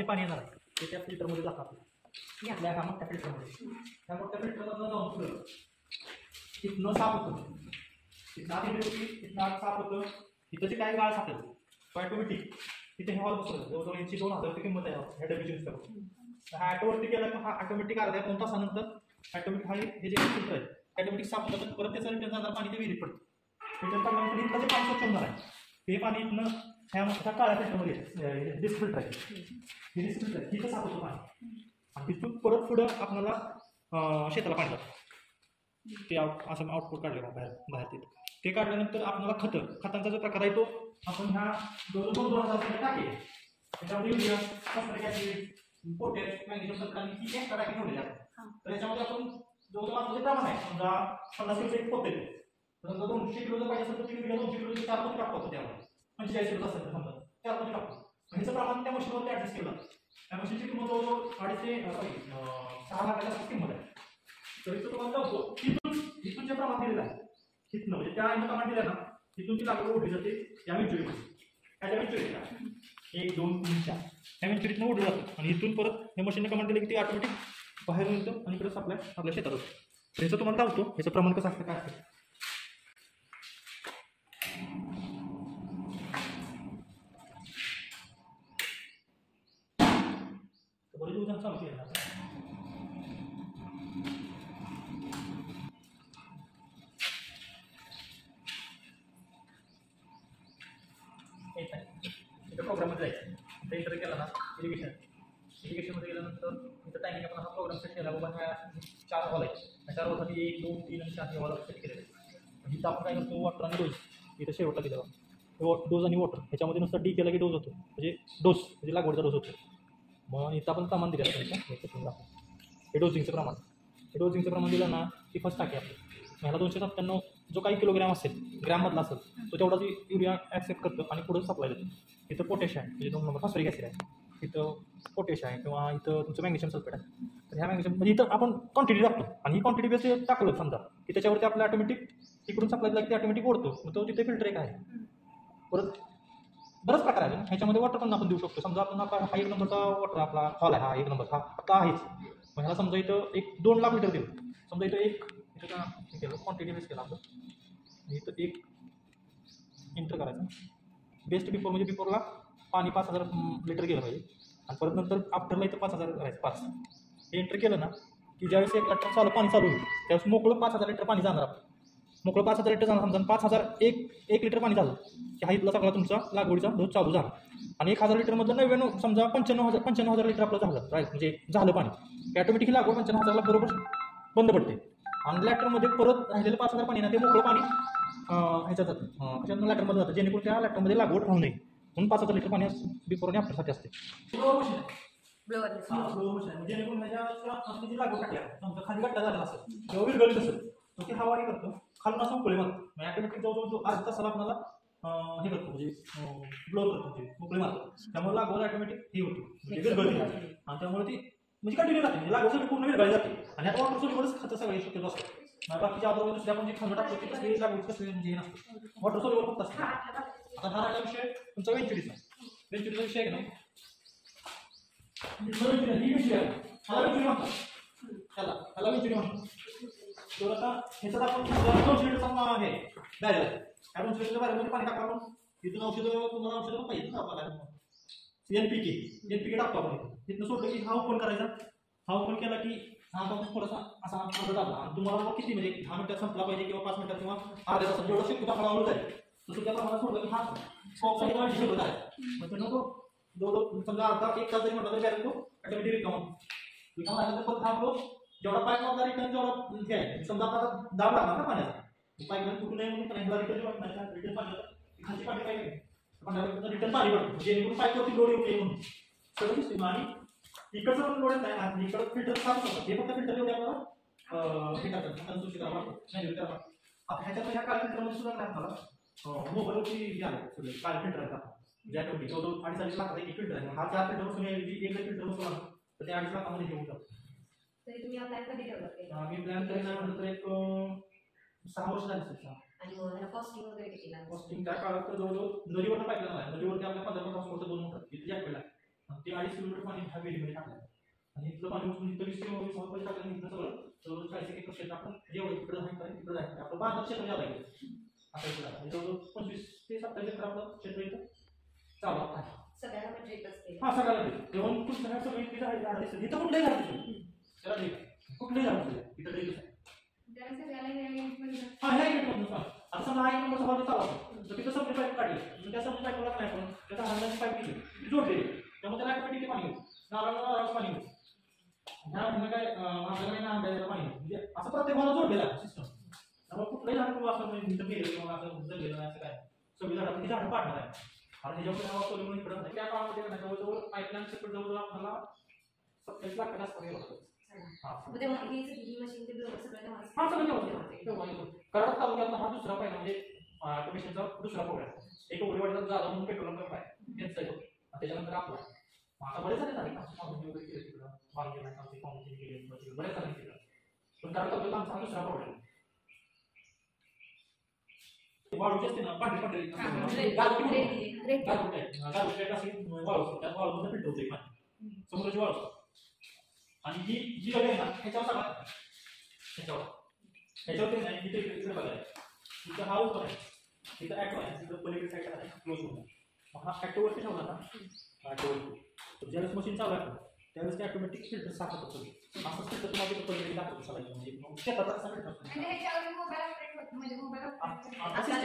ते पाणी येणार आहे ते त्या फिल्टरमध्ये जातं आपल्या आपल्या कामात त्या फिल्टरमध्ये त्या मोठ्या फिल्टरमधून जाऊन पुढं तिथनं साफ होतं तिथं आत येते तिथनं आत साफ होतं तिथं जे काय गाळ सापडेल तो ऑटोमॅटिक तिथे हे हॉल बसवलं जवळजवळ यांची 2000 किंमत आहे ह्या डब्ल्यूची नुसतं हा ऑटोवरती केला की हा ऑटोमॅटिक अर्ध्या 2 तासानंतर ऑटोमॅटिक हा हे जे फिल्टर आहे ऑटोमॅटिक साफ होतं परत त्याचं रिटर्न जाणार पाणी ते विहिरीत पडतं फिल्टर टाकल्यानंतर इथलं जे पाणी स्वच्छ होणार आहे ते पाणी इथनं ह्या काळ्या फिल्टरमध्ये डिस्फिल्टर आहे हे डिस्फिल्टर आहे तिथं साफ होतं पाणी आणि तिथून परत पुढं आपल्याला शेताला पाणी जातं ते असं आउटपुट काढले बाहेर तिथं ते काढल्यानंतर आपल्याला खतांचा जो प्रकार आहे तो आपण ह्या 2,000 टाके त्याच्यामध्ये urea phosphoric acid potash magnesium sulphate ही एक्स्ट्रा टाकी ठेवलेली आहे तर याच्यामध्ये आपण जवळजवळ आपलं प्रमाण आहे समजा 50 किलो एक पोत येते समजा 200 किलो जर पाहिजे असेल तर युरिया 200 किलो 4 पोती टाकतो त्यामध्ये 45 किलो असेल तर समजा 4 पोती टाकतो ह्याचं प्रमाण त्या मशीनवरती ऍडजस्ट केलं त्या मशीनची किंमत जवळजवळ 6 लाखाच्या किंमत आहे तर इथं तुम्हाला जातो इथून जे प्रमाण दिलेलं आहे तिथनं म्हणजे त्या प्रमाण दिलं ना तिथून ती लागवड ओढली जाते या वेंचुरीमध्ये ह्याच्या वेंचुरीला 1 2 3 4 ह्या वेंचुरीतनं ओढलं जातं आणि इथून परत हे मशीनने कमांड दिलं की ते ऑटोमॅटिक बाहेर येतं आणि परत आपल्या शेतात होतं ह्याचं तुम्हाला धावतो ह्याचं प्रमाण कसं असतं काय असतं बरेच उदाहरण चालू केलं इथं प्रोग्राममध्ये जायचं इथं एंटर केला ना इरिगेशनमध्ये गेल्यानंतर इथं टायमिंग आपण हा प्रोग्राम सेट केला बाबा ह्या 4 हॉल आहेत ह्या 4 हॉलसाठी 1 2 3 आणि 4 हॉल सेट केलेले आहेत इथं आपण काय करतो वॉटर आणि डोस इथं शेवटला दिलं डोस आणि वॉटर ह्याच्यामध्ये नुसतं डी केला की डोस होतो म्हणजे डोस म्हणजे लागवडचा डोस होतो मग इथं आपण प्रमाण दिलं हे डोसिंगचं प्रमाण हे डोसिंगचं प्रमाण दिलं ना ती फर्स्ट टाकी आपली ह्याला 297 जो काही किलोग्रॅम असेल ग्रॅममधला असेल तो तेवढा युरिया ॲक्सेप्ट करतो आणि पुढे सप्लाय देतो इथं पोटॅश आहे म्हणजे 2 नंबर फॉस्फरिक ॲसिड आहे इथं पोटॅश आहे किंवा इथं तुमचं मॅग्नेशियम सल्फेट आहे तर ह्या मॅग्नेशियम म्हणजे इथं आपण क्वांटिटी टाकतो आणि ही क्वांटिटी बेस टाकलं समजा की त्याच्यावरती आपलं ऑटोमॅटिक तिकडून सप्लाय दिला की ते ऑटोमॅटिक ओढतो मग तो तिथे फिल्टर एक आहे परत बरंच प्रकार आहे ह्याच्यामध्ये वॉटर पण आपण देऊ शकतो समजा आपण आपला हा 1 नंबरचा वॉटर आपला हॉल आहे हा 1 नंबर हा आता आहेच मग ह्याला समजा इथं 2 लाख लिटर देऊ समजा इथं इथं का हे केलं क्वांटिटी बेस केला आपण इथं 1 एंटर करायचं बेस्ट बिफोर म्हणजे बिफोरला पाणी 5000 लिटर गेलं पाहिजे आणि परत नंतर आफ्टरला इथं 5000 करायचं 5 हे एंटर केलं ना की ज्यावेळेस 1 लिटर पाणी चालू होईल त्यावेळेस मोकळं 5000 लिटर पाणी जाणार आपण मोकळं 5000 लिटर जाणार समजा 5000 एक लिटर पाणी झालं की हा इथला सगळा तुमचा लागवडीचा डोस चालू झाला आणि 1000 लिटरमधलं 99 समजा 95,000 लिटर आपलं झालं राईट म्हणजे झालं पाणी ऑटोमॅटिकली लागवड 95,000ला बरोबर बंद पडते आणि लॅटरमध्ये परत राहिलेलं 5000 पाणी ना ते मोकळं पाणी ह्याच्यात जातं ह्याच्यातून लॅटरमध्ये जातं जेणेकरून त्या लॅटरमध्ये लागवड राहू नये म्हणून 5000 लिटर पाणी बिफोर आणि आफ्टरसाठी असते जेणेकरून ह्याच्या जी लागवड टाकल्या समजा खाली गट्टा झाला असेल किंवा विरघळीत असेल तर ते हवा करतो खालून असं उकळी मारतो ऑटोमॅटिक जवळजवळ अर्धा तासाला आपल्याला हे करतो म्हणजे ब्लो करतो म्हणजे उकळी मारतो त्यामुळे लागवड ऑटोमॅटिक हे होती म्हणजे विरघळते आणि त्यामुळे ती म्हणजे कंटिन्यू राहते म्हणजे लागवड पूर्ण विरघळली जाते आणि आता वॉटर सोल्युबलच खातं सगळे शक्यतो असतं बाकीच्या अदर दुसऱ्या आपण जे खाल्लं टाकतो ते कसली लागवड कसली म्हणजे हे नसतं वॉटर सोल्युबल फक्त असतं आता हा राहिला विषय तुमचा वेंचुरीचा विषय आहे ना ही विषय आहे ह्याला वेंचुरी म्हणतात ह्याला वेंचुरी म्हणतात तर आता ह्याच्यात आपण 200 लिटरचा हे द्यायला त्या 200 लिटरच्या बाहेरमध्ये पाणी टाकतो आपण इथून तुम्हाला औषधं पाहिजे ना आपल्याला एनपीके टाकतो आपण तिथनं सोडलं की हा ओपन करायचा हा ओपन केला की हा आपण थोडासा असा अर्धा दाबला आणि तुम्हाला किती म्हणजे 10 मिनिटात संपला पाहिजे किंवा 5 मिनिटात किंवा अर्ध्या तासात जेवढं शक्य आपला आवडत आहे तसं त्या प्रमाणात सोडलं की हा स्पॉकचा शिकवत आहे मग त्यांना तो जवळ समजा अर्धा 1 तास जरी म्हटलं तरी बॅरल तो ऑटोमॅटिक रिकामा झाल्यानंतर परत थांबलो जेवढा पाईपमधला रिटर्न जेवढा हे आहे समजा आता दाब लागणार ना पाण्याचा पाईपलाईन कुठून नाही म्हणून ह्याला रिटर्न पाणी खालची पाणी पाहिजे पण रिटर्न पाणी पडतं जेणेकरून पाईपवरती लोड येऊ नये म्हणून सगळं सिस्टीम आणि इकडचं पण लोड नाही आणि इकडं फिल्टर साफ होतं हे फक्त फिल्टर एवढे आपल्याला हे करतात सुशी करावं लागतं नाही आता ह्याच्यात ह्या काळ्या फिल्टरमध्ये सुद्धा नाही आपल्याला मोबाईलवरती हे आले सगळे काळे फिल्टर आहेत आपण ज्या टोटी 2.5 लाखाचा एक फिल्टर आहे हा 4 फिल्टर बसून एक फिल्टर बसवला तर ते 2.5 लाखामध्ये घेऊन जातो तरी तुम्ही प्लॅन कधी ठेवला मी प्लॅन तरी नाही म्हटलं तर एक 6 वर्ष झाली असेल आणि मग कॉस्टिंग वगैरे किती लागतं कॉस्टिंग त्या काळात जवळजवळ नदीवरनं पाईपलाईन आहे नदीवरती आपल्या 15-15 वर्ष 2 मोटर तिथे जॅक पडला ते 2.5 किलोमीटर पाणी ह्या वेलीमध्ये टाकलं आणि इथलं पाणी उचलून इथं 20 किलोमीटर टाकलं आणि इथलं सगळं जवळजवळ 40 एकर क्षेत्र आपण जेवढं तिकडं आहे तिकडं जायचं आपलं 12 क्षेत्र झालं आहे आता इकडं आहे जवळजवळ 25 ते 27 एकर आपलं क्षेत्र इथं चालू आहे सगळ्यांना म्हणजे एकच केलं. हा सगळ्याला जेवण कुठं सगळ्या सगळी तिथं आहे झाड दिसतं इथं कुठलंही झाड दिसतं त्याला ठीक कुठलंही झाड दिसतं इथं ठीक आहे त्याला सगळ्याला हे म्हणजे हा ह्या गेटमधून चालू आता समजा 1 नंबरचा हॉल चालू तर तिथं सप्लाय पाईप काढली मग त्या सप्लाय पाईपला काय आपण त्याचा हालण्याची पाईप दिली जोडलेली त्यामुळे त्याला ऑटोमॅटिकली पाणी येईल नारळाचं पाणी येईल ह्या काय आपल्याला नाही आंब्याचं पाणी येईल म्हणजे असं प्रत्येक मला जोडलेला सिस्टम त्यामुळे कुठलंही झाड किंवा असं इथं गेलं किंवा असं जगलेलं नाही असं काय सगळी झाडं ती झाडं पाडणार आहे आणि त्याच्यामुळे हवा सोलून इकडं नाही त्या काळामध्ये जवळजवळ पाईपलाईन सेपरेट जवळजवळ आपल्याला 27 लाख आसपास गेलं होतं मध्ये मग ही सगळी मशीन ते सगळं हा सगळं कराड तालुक्यातला हा दुसरा पहिला म्हणजे कमिशनचा दुसरा प्रोग्राम एक उडीवाडीचा जाधव म्हणून पेट्रोल पंप आहे त्यांचा आहे त्याच्यानंतर आपला आता बरेच झाले झाले वगैरे केले तिकडं बांधले आमचे फाउंडेशन केले बरेच झाले तिकडं पण कराड तालुक्यात आमचा हा दुसरा प्रोग्राम वाळूची असते ना पांढरी पांढरी वाळूमध्ये फिल्टर होते पाणी समुद्राची वाळू आणि ही जी आहे ना ह्याच्यावर सगळा ह्याच्यावर नाही इथे इकडे बघायला तिथं हा ओपन आहे तिथं ॲक्टिव्ह आहे तिथं पलीकडे साईड आहे क्लोज होऊन मग हा ॲक्टिव्हवरती ठेवला ना ॲक्टिव्हवरती ज्यावेळेस मशीन चालू आहे त्यावेळेस ते ऑटोमॅटिक फिल्टर साफ होतं असं फिल्टर तुम्हाला तिथं पलीकडे दाखवतो सगळं म्हणजे शेतात असं